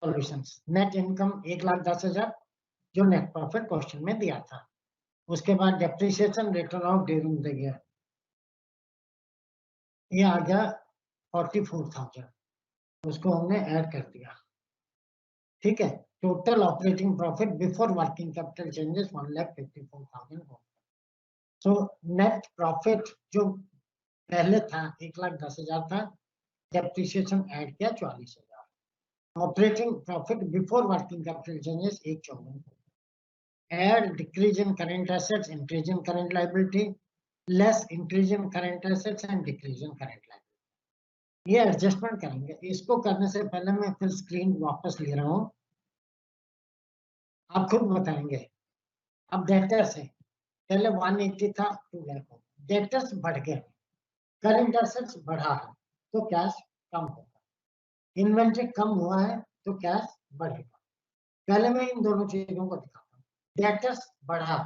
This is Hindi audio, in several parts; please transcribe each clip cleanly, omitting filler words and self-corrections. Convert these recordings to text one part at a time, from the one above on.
सॉल्यूशंस। नेट इनकम 1,10,000 जो नेट प्रॉफिट क्वेश्चन में दिया था। उसके बाद depreciation return of during the year, ये आ गया 44,000, उसको हमने ऐड कर दिया। ठीक है, total operating profit before working capital changes 1,54,000 हो। सो नेट प्रॉफिट जो पहले था 1,10,000 था, डेप्रिसिएशन ऐड किया 44,000। Operating profit before working capital changes 1,54,000। Add decrease in current assets, increase in current liability, less increase in current assets and decrease in current liability। ये एडजस्टमेंट करेंगे। इसको करने से पहले मैं फिर स्क्रीन वापस ले रहा हूँ, आप खुद बताएंगे। अब डेटर्स है, पहले 180 था 2 लाख हो, डेटर्स बढ़ गए, करंट एसेट्स बढ़ा है तो कैश कम होगा, इन्वेंट्री कम हुआ है तो कैश बढ़ेगा। पहले मैं इन दोनों चीजों को दिखाता हूँ। डेटर्स बढ़ा,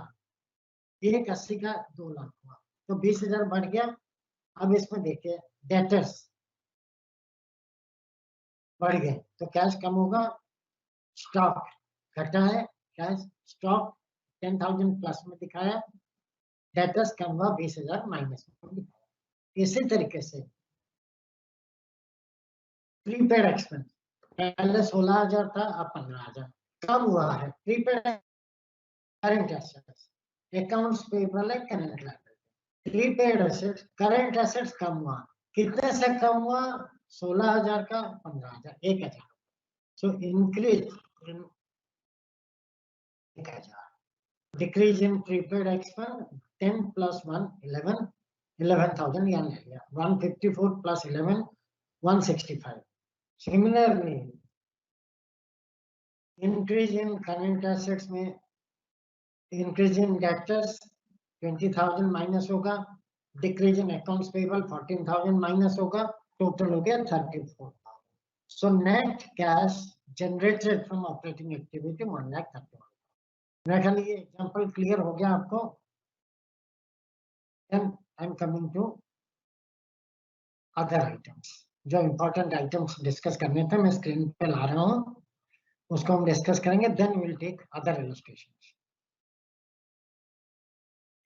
180 का 2 लाख हुआ तो 20,000 बढ़ गया। अब इसमें देखिए डेटर्स बढ़ गए तो कैश कम होगा, स्टॉक घटा है, कैश स्टॉक 10,000 प्लस में दिखाया, डेटर्स कम हुआ 20,000 माइनस में दिखाया। इसी तरीके से प्रीपेड एक्सपेंस पहले 16,000 था, अब 15,000 कम हुआ है। Prepaid current assets, accounts payable है, current liability. Prepaid assets, current assets कम हुआ, कितने से कम हुआ? 16,000 का 15,000, 1,000। So increase in 1,000, decrease in prepaid expense 10 plus 1 11, 11,000 यहाँ ले लिया। 154 plus 11 165। Similarly increase in current assets में इंक्रीज इन डेटर्स 20,000 माइनस होगा, decrease in accounts payable 14,000 minus होगा, टोटल हो गया 34,000। So net cash generated from operating activity 1,31,000। मेरा ख्याल ये एग्जांपल क्लियर हो गया आपको। Then I am coming to other items. जो इंपॉर्टेंट आइटम्स डिस्कस करने थे मैं स्क्रीन पे ला रहा हूँ, उसको हम डिस्कस करेंगे, then will take other illustrations.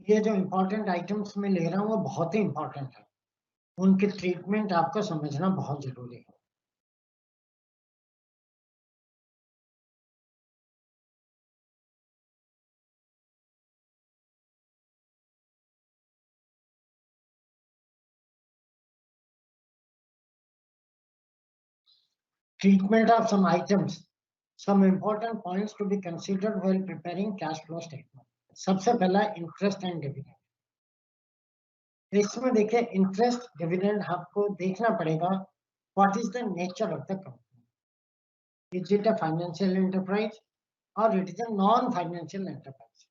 ये जो इंपॉर्टेंट आइटम्स मैं ले रहा हूँ वो बहुत ही इंपॉर्टेंट है, उनकी ट्रीटमेंट आपको समझना बहुत जरूरी है। Treatment of some items, some important points to be considered while preparing cash flow statement. सबसे पहला इंटरेस्ट एंड डिविडेंड। इसमें देखिए इंटरेस्ट डिविडेंड आपको देखना पड़ेगा, what is the nature of the company, is it a financial enterprise और it is a non financial enterprise.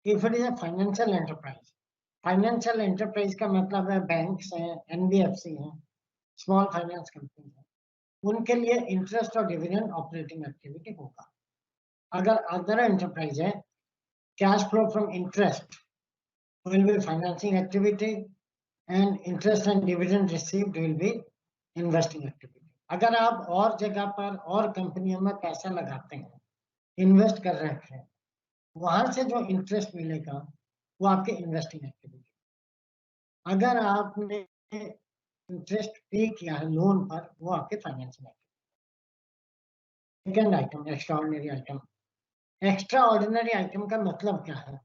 If it is a financial enterprise का मतलब है बैंक्स हैं, एनबीएफसी हैं, स्मॉल फाइनेंस कंपनी है, उनके लिए इंटरेस्ट और डिविडेंड ऑपरेटिंग एक्टिविटी होगा। अगर अदर एंटरप्राइज है, cash flow from interest will be financing activity and interest and dividend received will be investing activity। अगर आप और जगह पर और कंपनियों में पैसा लगाते हैं, इन्वेस्ट कर रहे हैं, वहां से जो इंटरेस्ट मिलेगा वो आपके इन्वेस्टिंग एक्टिविटी। अगर आपने इंटरेस्ट पे किया है लोन पर, वो आपके financial activity. Second item extra ordinary item. Extra ordinary item का मतलब क्या है?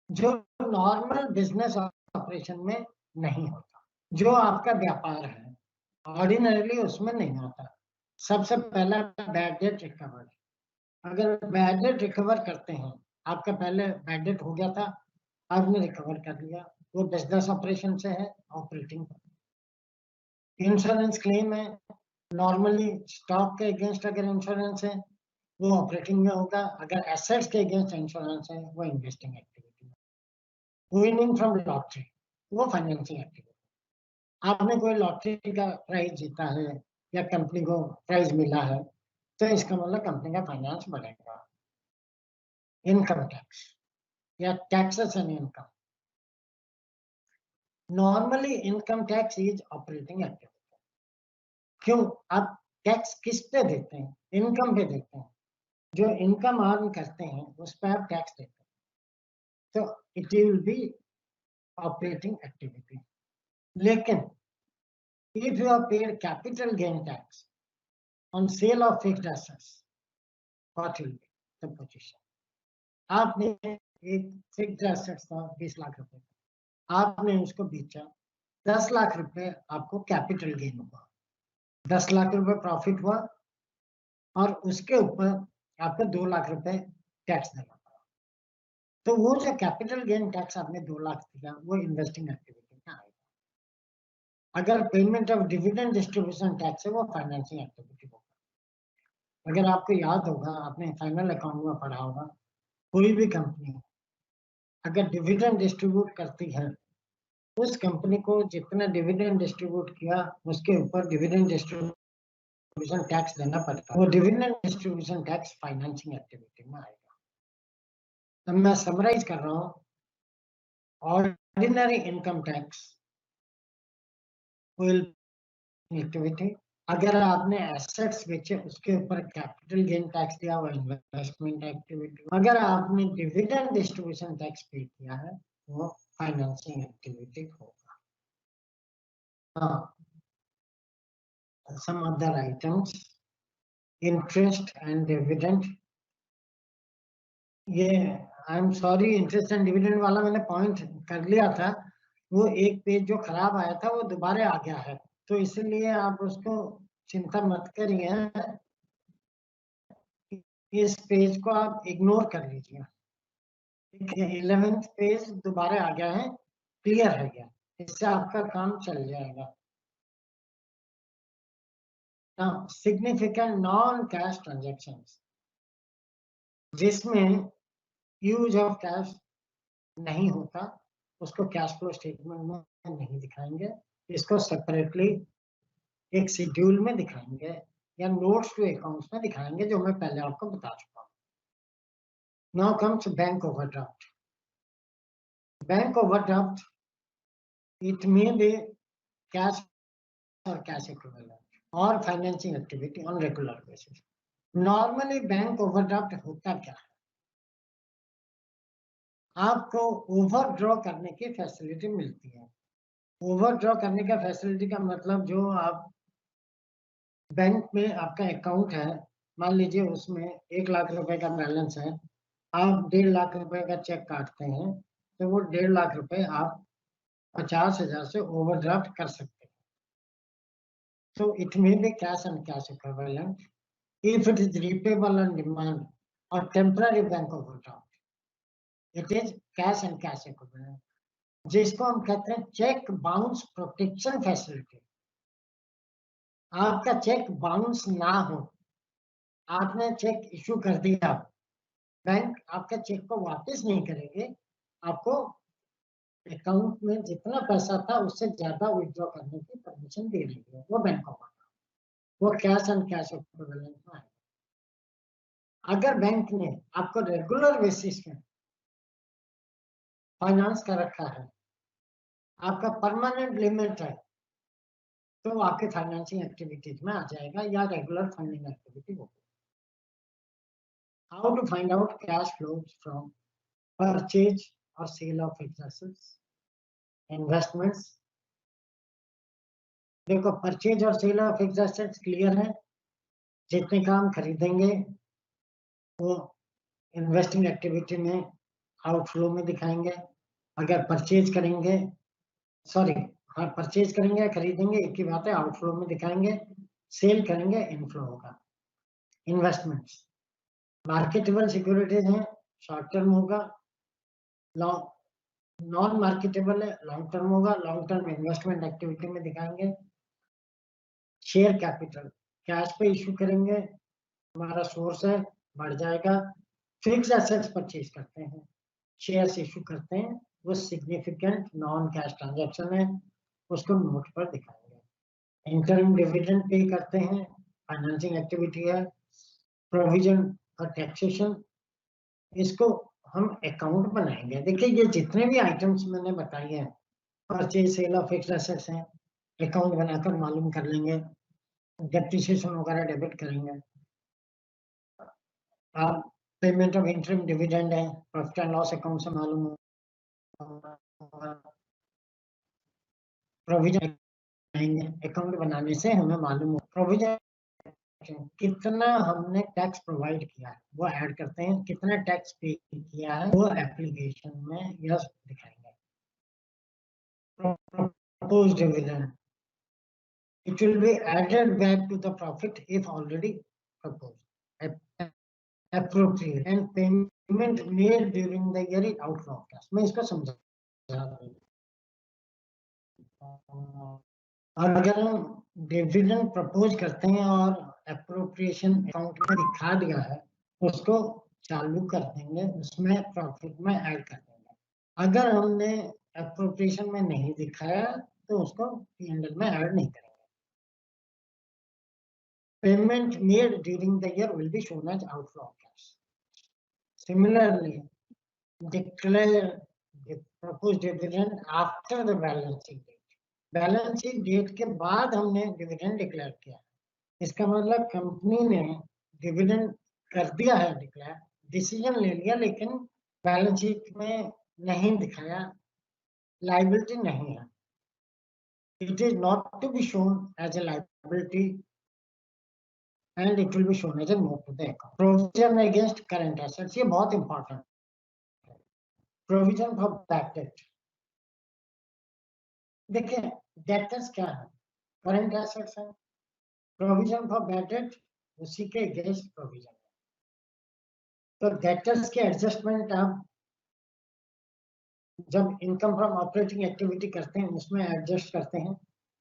जो नॉर्मल बिजनेस ऑपरेशन में नहीं होता, जो आपका व्यापार है ऑर्डिनरली उसमें नहीं होता। सबसे पहला बैड डेट रिकवर। अगर बैड डेट रिकवर करते हैं, आपका पहले बैड डेट हो गया था, आपने रिकवर कर लिया, वो बिजनेस ऑपरेशन से है, ऑपरेटिंग। इंश्योरेंस क्लेम है, नॉर्मली स्टॉक के अगेंस्ट अगर इंश्योरेंस है वो ऑपरेटिंग में होगा, अगर एसेट्स के अगेंस्ट इंश्योरेंस है वो इन्वेस्टिंग एक्टिविटी है। विनिंग फ्रॉम लॉटरी वो फाइनेंसिंग एक्टिविटी। आपने कोई लॉटरी का प्राइज जीता है या कंपनी को प्राइज मिला है तो इसका मतलब कंपनी का फाइनेंस बढ़ेगा। इनकम टैक्स या taxes and income. Normally income tax is operating activity. क्यों? आप टैक्स किस पे देते हैं? इनकम पे देते हैं, जो इनकम अर्न करते हैं उस पर आप टैक्स देते हैं, तो it will B operating activity. लेकिन if you have paid capital gain tax on sale of fixed assets, what will be the position? आपने एक फिक्स्ड एसेट्स था 20 लाख रुपए, आपने उसको बेचा 10 लाख रुपए, आपको कैपिटल गेन हुआ, 10 लाख रुपए प्रॉफिट हुआ और उसके ऊपर आपको 2 लाख रुपए टैक्स देना पड़ा. तो वो जो कैपिटल गेन टैक्स आपने 2 लाख दिया वो इन्वेस्टिंग एक्टिविटी में आएगा. अगर payment of dividend distribution tax है वो फाइनेंसिंग एक्टिविटी होगा. अगर आपको याद होगा, आपने फाइनल अकाउंट में पढ़ा होगा, कोई भी कंपनी अगर डिविडेंड डिस्ट्रीब्यूट करती है, उस कंपनी को जितना डिविडेंड डिस्ट्रीब्यूट किया उसके ऊपर डिविडेंड डिस्ट्रीब्यूशन टैक्स देना पड़ता है. वो dividend distribution tax financing activity में आएगा. अब मैं समराइज कर रहा हूँ. Ordinary income tax will activity. अगर आपने एसेट्स बेचे उसके ऊपर कैपिटल गेन टैक्स दिया वो इन्वेस्टमेंट एक्टिविटी. अगर आपने डिविडेंड डिस्ट्रीब्यूशन टैक्स पे किया है वो फाइनेंसिंग एक्टिविटी होगा. हाँ, some other items, interest and dividend. ये I am sorry, interest and dividend वाला मैंने पॉइंट कर लिया था, वो एक पेज जो खराब आया था वो दोबारा आ गया है, तो इसलिए आप उसको चिंता मत करिए, इस पेज को आप इग्नोर कर लीजिए. 11th पेज दोबारा आ गया है, क्लियर है गया, इससे आपका काम चल जाएगा. Now, significant non-cash transactions, जिसमें यूज ऑफ कैश नहीं होता, उसको कैश फ्लो स्टेटमेंट में नहीं दिखाएंगे, इसको सेपरेटली एक शेड्यूल में दिखाएंगे या नोट्स टू अकाउंट्स में दिखाएंगे, जो मैं पहले आपको बता चुका हूँ. Now comes bank overdraft. Bank overdraft, it may be cash और कैश इक्विवेलेंट और financing activity on regular basis. Normally bank overdraft होता क्या है? आपको ओवरड्रॉ करने की फैसिलिटी मिलती है. ओवरड्रॉ करने का फैसिलिटी का मतलब, जो आप बैंक में आपका अकाउंट है, मान लीजिए उसमें 1 लाख रुपए का बैलेंस है, आप 1.5 लाख रुपए का चेक काटते हैं, तो वो 1.5 लाख रुपए आप 50,000 से ओवरड्राफ्ट कर सकते हैं. So it may be cash and cash equivalent if it is repayable on demand or temporary bank overdraft. It is cash and cash equivalent, जिसको हम कहते हैं चेक बाउंस प्रोटेक्शन फैसिलिटी. आपका चेक बाउंस ना हो, आपने चेक इशू कर दिया, बैंक आपका चेक को वापस नहीं करेंगे, आपको अकाउंट में जितना पैसा था उससे ज्यादा विथड्रॉ करने की परमिशन दे रही है वो बैंक ऑफ, वो कैश एंड कैश इक्विवेलेंट में है. अगर बैंक ने आपको रेगुलर बेसिस में फाइनेंस कर रखा है, आपका परमानेंट लिमिट है, तो आपके फाइनेंसिंग एक्टिविटीज में आ जाएगा या रेगुलर फंडिंग एक्टिविटी होगी. How to find out cash flows from purchase और sale of fixed assets, investments. देखो, परचेज और sale of fixed assets clear है, जितने काम खरीदेंगे वो इन्वेस्टिंग एक्टिविटी में आउटफ्लो में दिखाएंगे. अगर परचेज करेंगे, सॉरी, हाँ, परचेज करेंगे खरीदेंगे एक ही बात है, आउटफ्लो में दिखाएंगे. सेल करेंगे इनफ्लो होगा. इन्वेस्टमेंट्स, मार्केटेबल सिक्योरिटीज हैं, शॉर्ट टर्म होगा. नॉन मार्केटेबल है, लॉन्ग टर्म होगा. लॉन्ग टर्म इन्वेस्टमेंट एक्टिविटी में दिखाएंगे. शेयर कैपिटल, कैश पे इशू करेंगे, हमारा सोर्स है, बढ़ जाएगा. फिक्स एसेट्स परचेज करते हैं, शेयर्स इशू करते हैं, वो सिग्निफिकेंट नॉन कैश ट्रांजैक्शन है, उसको नोट पर दिखाएंगे. इंटरिम डिविडेंड पे करते हैं, फाइनेंसिंग एक्टिविटी है. प्रोविजन फॉर टैक्सेशन, इसको हम अकाउंट बनाएंगे. देखिए, ये जितने भी आइटम्स मैंने बताई हैं, purchase sale of fixed assets हैं, अकाउंट बनाकर मालूम कर लेंगे. डेप्रिसिएशन वगैरह डेबिट करेंगे. पेमेंट ऑफ इंटरिम डिविडेंड है, प्रॉफिट एंड लॉस अकाउंट से मालूम होगा। प्रोविजन अकाउंट बनाने से हमें मालूम हो प्रोविजन कितना हमने टैक्स प्रोवाइड किया है वो ऐड करते हैं, कितना टैक्स पे किया है वो एप्लीकेशन में यस दिखाएंगे। Proposed dividend, it will be added back to the profit if already proposed. Appropriate and payment made during the year is outflow of cash. मैं इसको समझा और अगर हम डिविडेंड प्रपोज करते हैं और एप्रोप्रिएशन अकाउंट में दिखा दिया है उसको चालू कर देंगे, उसमें प्रॉफिट में ऐड कर देंगे। अगर हमने एप्रोप्रिएशन में नहीं दिखाया तो उसको P&L में ऐड नहीं करेंगे। Payment made during the year will be shown as outflow of cash. Similarly declare the proposed dividend after the balance sheet date. Balance sheet date के बाद हमने डिविडेंड डिक्लेयर किया, इसका मतलब कंपनी ने डिविडेंड कर दिया है डिक्लेयर, डिसीजन ले लिया, लेकिन बैलेंस शीट में नहीं दिखाया, लायबिलिटी नहीं है। It is not to be shown as a liability and it will be shown as a note to the account. Provision against current assets, ये बहुत important. Provision for bad debt, देखिए डेटर्स क्या है, करंट एसेट्स है। प्रोविजन फॉर बैड डेट उसी के अगेंस्ट प्रोविजन है। तो डेटर्स के एडजस्टमेंट आप जब इनकम फ्रॉम ऑपरेटिंग एक्टिविटी करते हैं उसमें एडजस्ट करते हैं,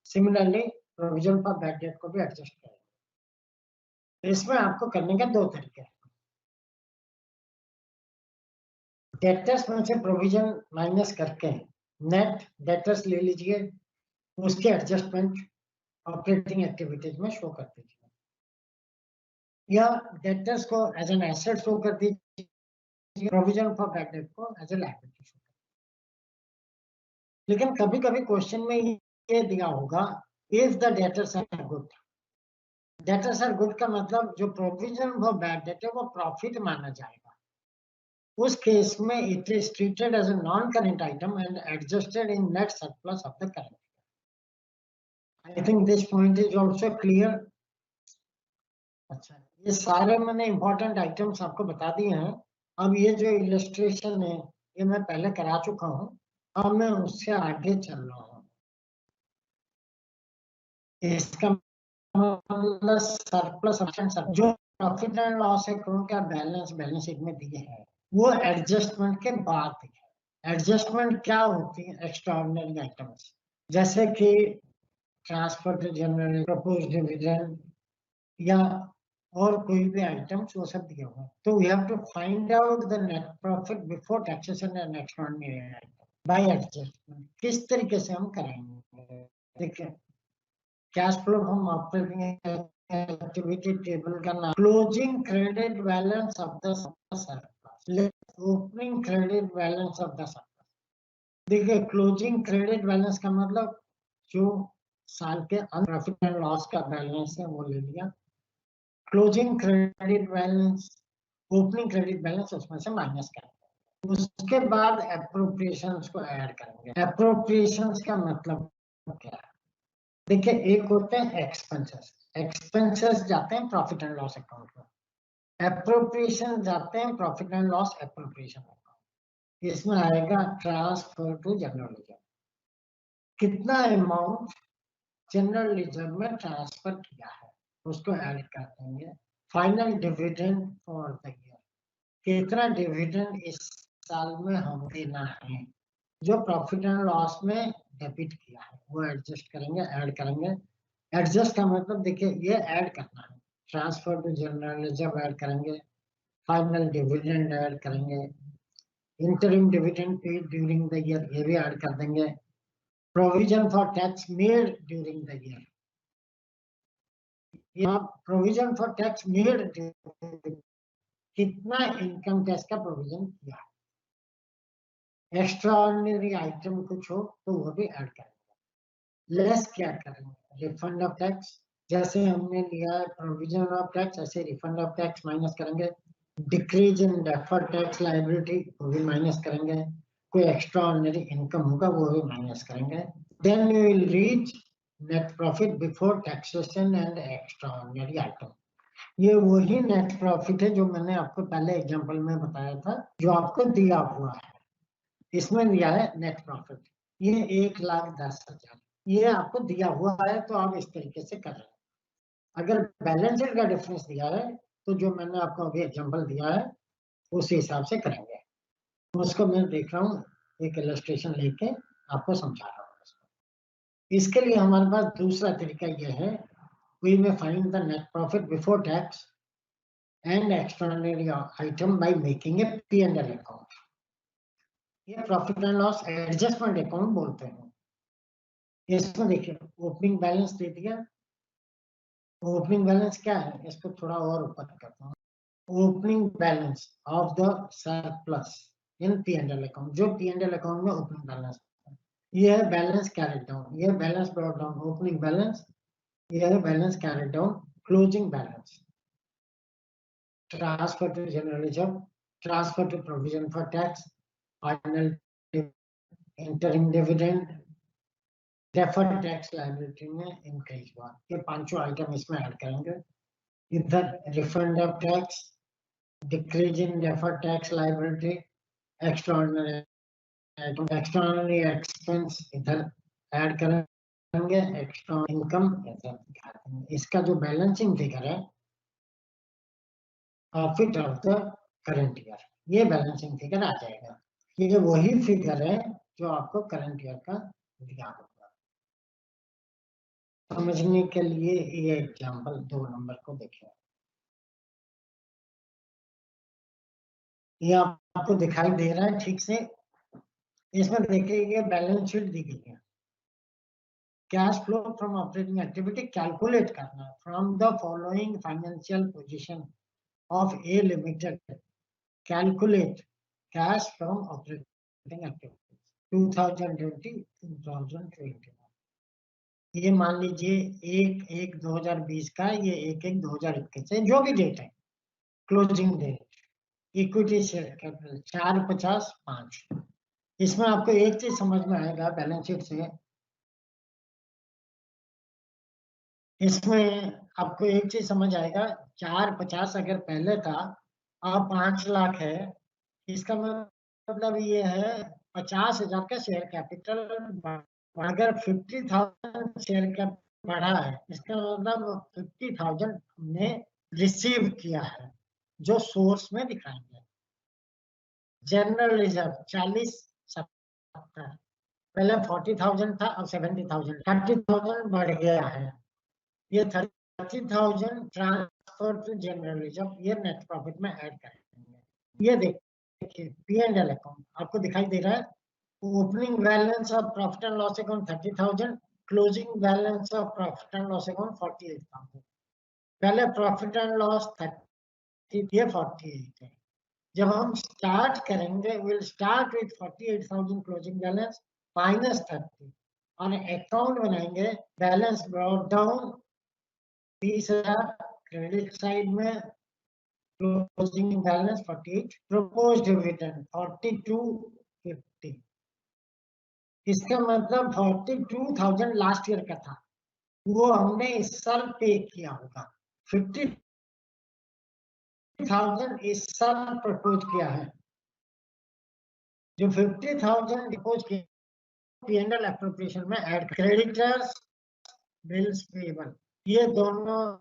similarly provision for bad debt को भी एडजस्ट करेंगे। इसमें आपको करने का दो तरीके हैं। डेटर्स में से प्रोविजन माइनस करके नेट डेटर्स ले लीजिए, उसके एडजस्टमेंट ऑपरेटिंग एक्टिविटीज में शो कर दीजिए, या डेटर्स को एज एन एसेट शो कर दीजिए, प्रोविजन फॉर बैड डेट को एज ए लायबिलिटी शो। लेकिन कभी कभी क्वेश्चन में ये दिया होगा if the debtors are good. Debtors are good का मतलब जो प्रोविजन फॉर बैड डेट है वो प्रॉफिट माना जाएगा, उस केस में it is treated as a non current item and adjusted in net surplus of the current. I think this point is also clear. अच्छा, ये सारे मैंने इंपॉर्टेंट आइटम्स आपको बता दिए हैं। अब ये जो इलस्ट्रेशन है ये मैं पहले करा चुका हूँ, अब मैं उससे आगे चल रहा हूँ। इसका मतलब सरप्लस जो प्रॉफिट एंड लॉस अकाउंट का बैलेंस शीट में दिए हैं वो एडजस्टमेंट के बाद है। एडजस्टमेंट क्या होती है? एक्स्ट्राऑर्डिनरी आइटम्स जैसे कि transfer to general, proposed dividend या और कोई भी आइटम्स वो सब दिए हुए हैं। तो we have to find out the net profit before taxation and extraordinary item by adjustment. किस तरीके से हम करेंगे? देखिए, cash flow from operating activity table का नाम closing credit balance of the surplus, opening credit balance of the surplus. देखिए, क्लोजिंग क्रेडिट बैलेंस का मतलब जो साल के अंत प्रॉफिट एंड लॉस का बैलेंस है वो ले लिया। Closing credit balance, opening credit balance उसमें से माइनस करेंगे। उसके बाद एप्रोप्रिएशंस को ऐड करेंगे। एप्रोप्रिएशंस का मतलब क्या है? देखिए, एक होते हैं एक्सपेंसेस, एक्सपेंसेस जाते हैं प्रॉफिट एंड लॉस अकाउंट में, एप्रोप्रिएशन जाते हैं profit and loss appropriation account. इसमें आएगा ट्रांसफर टू जनरल रिजर्व, कितना अमाउंट जनरल रिजर्व में ट्रांसफर किया है उसको ऐड कर देंगे। Final dividend for the year, कितना डिविडेंड इस साल में हम देना है, जो प्रॉफिट एंड लॉस में डेबिट किया है वो एडजस्ट करेंगे, ऐड करेंगे। एडजस्ट का मतलब देखिए ये ऐड करना है, transfer to general reserve add करेंगे, फाइनल डिविडेंड ऐड करेंगे, interim dividend paid during the year ये भी ऐड कर देंगे, provision for tax made during the year, यहाँ प्रोविजन फॉर टैक्स मेड कितना इनकम टैक्स का प्रोविजन किया है। एक्स्ट्रा ऑर्डिनरी आइटम कुछ हो तो वो भी ऐड करेंगे। लेस क्या करेंगे? रिफंड ऑफ टैक्स, जैसे हमने लिया है प्रोविजन ऑफ टैक्स ऐसे रिफंड ऑफ टैक्स माइनस करेंगे। Decrease in deferred tax liability वो भी माइनस करेंगे, कोई एक्स्ट्रा ऑर्डिनरी इनकम होगा वो भी माइनस करेंगे। Then you will reach net profit before taxation and extra ordinary item. ये वही नेट प्रॉफिट है जो मैंने आपको पहले एग्जांपल में बताया था, जो आपको दिया हुआ है। इसमें दिया है नेट प्रॉफिट, ये 1,10,000 ये आपको दिया हुआ है, तो आप इस तरीके से कर रहे हैं। अगर बैलेंस शीट का डिफरेंस दिया है तो जो मैंने आपको अभी एग्जांपल दिया है उस हिसाब से करेंगे। उसको मैं देख रहा हूँ, एक इलस्ट्रेशन लेके आपको समझा रहा हूँ उसको। इसके लिए हमारे पास दूसरा तरीका यह है, we may find the net profit before tax and extraordinary item by making a P&L account. ये profit and loss adjustment account बोलते हैं। इसमें देखिए ओपनिंग बैलेंस दे दिया। ओपनिंग बैलेंस क्या है, इसको थोड़ा और ऊपर करता हूँ। Opening balance of the surplus in P&L account, जो P&L अकाउंट में ओपनिंग बैलेंस, ये है बैलेंस कैरिड डाउन, ये balance brought down, opening balance, ये है balance carried down, closing balance, transfer to general reserve, transfer to provision for tax, final interim dividend, deferred tax liability में इंक्रीज हुआ। ये पांचों आइटम इसमें ऐड करेंगे। इधर refund of tax, decrease in deferred tax liability, extraordinary item, extraordinary expense इधर ऐड करेंगे, एक्स्ट्रा इनकम इधर दिखाएंगे। इसका जो बैलेंसिंग फिगर है profit of the current year, ये बैलेंसिंग फिगर आ जाएगा। ये वही फिगर है जो आपको करंट ईयर का दिया होगा। समझने के लिए ये एग्जांपल 2 नंबर को देखें। ये आपको दिखाई दे रहा है ठीक से? इसमें देखिए ये बैलेंस शीट दी गई है। Cash flow from operating activity calculate करना है from the following financial position of A limited. Calculate cash from operating activity 2020-2021। ये मान लीजिए 1/1/2020 का, ये 1/1/2021 है, जो भी डेट है closing date. Equity share capital 450.5। इसमें आपको एक चीज समझ में आएगा बैलेंस शीट से, इसमें आपको एक चीज समझ आएगा, 450 अगर पहले था अब 5 लाख है, इसका मतलब ये है 50,000 का शेयर कैपिटल। अगर 50,000 शेयर कैपिटल बढ़ा है, इसका मतलब 50,000 हमने रिसीव किया है, जो सोर्स में दिखाएंगे। जनरल रिजर्व 40/70, पहले 40,000 था, अब 70,000, 30,000 बढ़ गया है। ये 30,000 ट्रांसफर टू जनरल रिजर्व, ये नेट प्रॉफिट में ऐड करेंगे। ये देखिए P&L अकाउंट आपको दिखाई दे रहा है। Opening balance of profit and loss account 30,000, closing balance of profit and loss account 48,000। पहले प्रॉफिट एंड लॉस 30, ये 48 है। जब हम स्टार्ट करेंगे, will start with 48,000 closing balance -30 और अकाउंट बनाएंगे balance brought down 30,000 credit side में, क्लोजिंग बैलेंस 48, प्रोपोज्ड डिविडेंड 4250। इसका मतलब 42,000 लास्ट ईयर का था, वो हमने इस साल पे किया होगा। 50,000 इस साल प्रपोज किया है। जो 50,000 डिपोज किया P&L एप्रोप्रिएशन में ऐड। क्रेडिटर्स, बिल्स पेबल, ये दोनों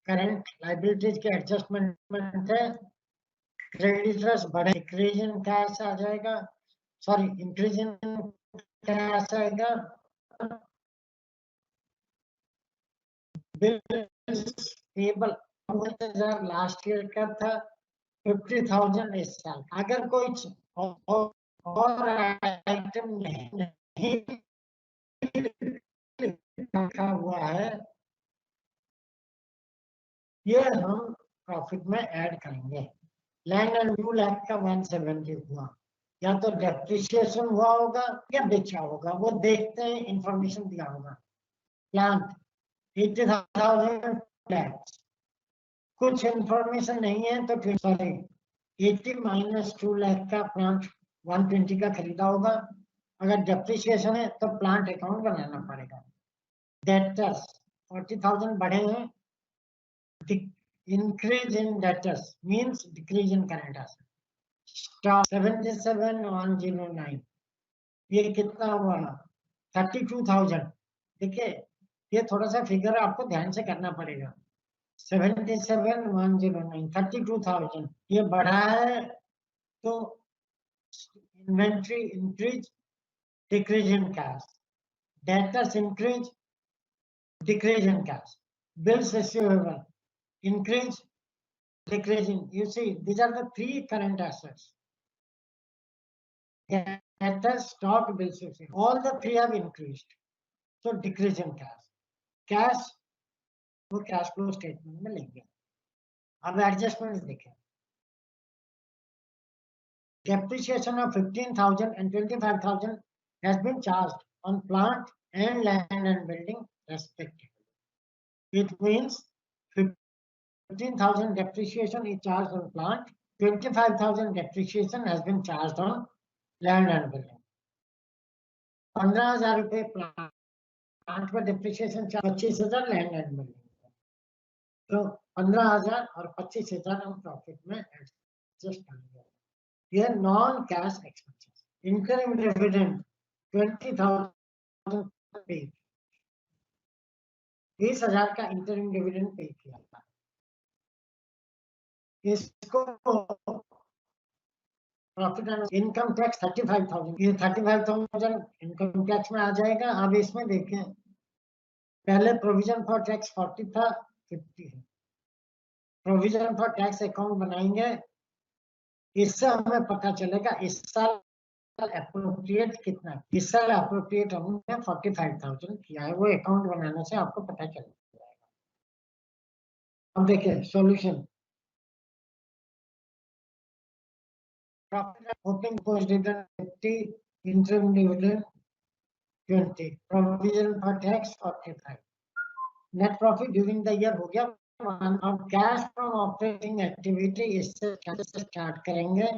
करंट लायबिलिटीज के एडजस्टमेंट है। क्रेडिटर्स बढ़े, इंक्रीज इन कैश आ जाएगा, सॉरी इंक्रीज इन कैश आएगा। बिल्स पेबल 50,000 लास्ट ईयर का था, 50,000 इस साल। अगर कोई और आइटम नहीं रखा हुआ है, ये हम प्रॉफिट में ऐड करेंगे। लैंड एंड 2 लाख का 170 हुआ, या तो डेप्रिसिएशन हुआ होगा या बेचा होगा, वो देखते हैं, इंफॉर्मेशन दिया होगा। प्लांट 80,000 फ्लैट्स, कुछ इंफॉर्मेशन नहीं है तो सॉरी 80 माइनस 2 लाख का प्लांट 120 का खरीदा होगा। अगर डेप्रिसिएशन है तो प्लांट अकाउंट बनाना पड़ेगा। डेटर्स 40,000 बढ़े हैं, increase in debtors means decrease in current assets. Stock 77,109 ये कितना हुआ 32,000। देखिए ये थोड़ा सा फिगर आपको ध्यान से करना पड़ेगा। 77,109 32,000 ये बढ़ा है तो inventory increase decrease in cash, debtors increase decrease in cash, bills receivable increase decreasing. You see, these are the three current assets. Debtors, stock, bills receivable. All the three have increased. So decrease in cash. Cash वो cash flow statement में लेंगे। अब adjustments देखें। Depreciation of 15,000 and 25,000 has been charged on plant and land and building respectively. It means 15,000 depreciation is charged on plant, 25,000 depreciation has been charged on land and building. 15,000 रुपए प्लांट पर डिप्रिसिएशन, 25,000 लैंड एंड बिल्डिंग। तो 15,000 और 25,000 हम प्रॉफिट में एडजस्ट करेंगे। ये non cash expenses. Interim dividend 20,000 पे, 20,000 का इंटरिम डिविडेंड पे किया था। इसको प्रॉफिट एंड इनकम टैक्स 35,000, ये 35,000 इनकम टैक्स में आ जाएगा। अब इसमें देखें, पहले प्रोविजन फॉर टैक्स 40 था, 50 है। प्रोविजन फॉर टैक्स अकाउंट बनाएंगे, इससे हमें पता चलेगा इस साल अप्रोप्रिएट कितना है। इस साल अप्रोप्रिएट हमने 45,000 किया है, वो अकाउंट बनाने से आपको पता चल जाएगा। अब देखिए solution. Profit opening post dividend 50, interim dividend 20, provision for tax 45. Net profit during the year हो गया 1। अब कैश फ्रॉम ऑपरेटिंग एक्टिविटी इससे स्टार्ट करेंगे।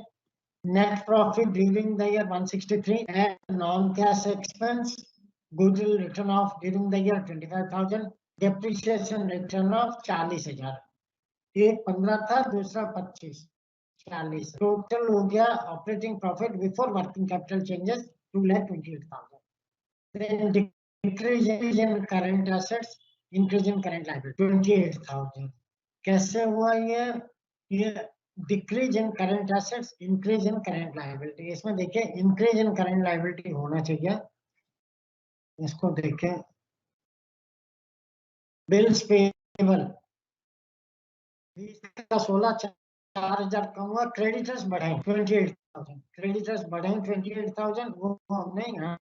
Net profit during the year 163 and non cash expense goodwill return of during the year 25,000, depreciation return of 40,000। एक 15 था, दूसरा 25, 40। टोटल हो गया operating profit before working capital changes 2,28,000। Then decrease in current assets, increase in current liability 28,000। कैसे हुआ ये decrease in current assets, increase in current liability. इसमें देखिए इंक्रीज इन करंट लायबिलिटी होना चाहिए। इसको देखें, बिल्स पेबल 16, 4,000 कम हुआ। क्रेडिटर्स बढ़े 28,000, क्रेडिटर्स बढ़े 28,000, वो हमने यहाँ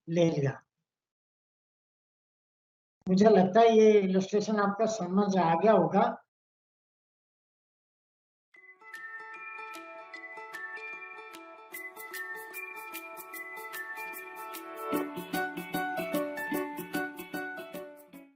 ले लिया। मुझे लगता है ये इलस्ट्रेशन आपका समझ आ गया होगा।